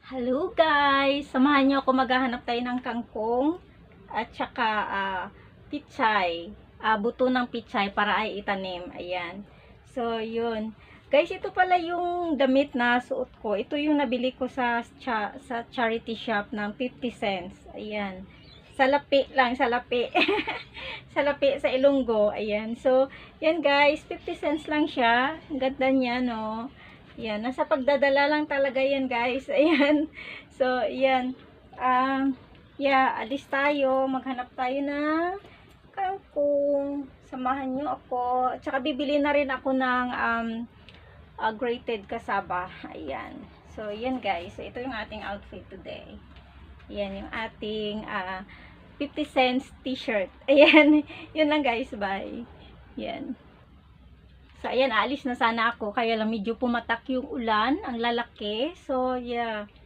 Hello guys! Samahan niyo ako maghahanap tayo ng kangkong at saka pichay. Buto ng pichay para ay itanim. Ayan. So, yun. Guys, ito pala yung damit na suot ko. Ito yung nabili ko sa charity shop ng 50 cents. Ayan. Salapi lang, salapi. Salapi sa Ilonggo. Ayan. So, yan guys. 50 cents lang siya. Ang ganda niya, no? Yan, nasa pagdadala lang talaga yan guys. Ayan. So, yan. Yeah, alis tayo. Maghanap tayo ng kangkong. Samahan nyo ako. At saka bibili na rin ako ng grated cassava. Ayan. So, yan guys. So, ito yung ating outfit today. Yan yung ating 50 cents t-shirt. Ayan. Yun lang guys. Bye. Yan. So, ayan, aalis na sana ako. Kaya lang medyo pumatak yung ulan. Ang lalaki. So, yeah.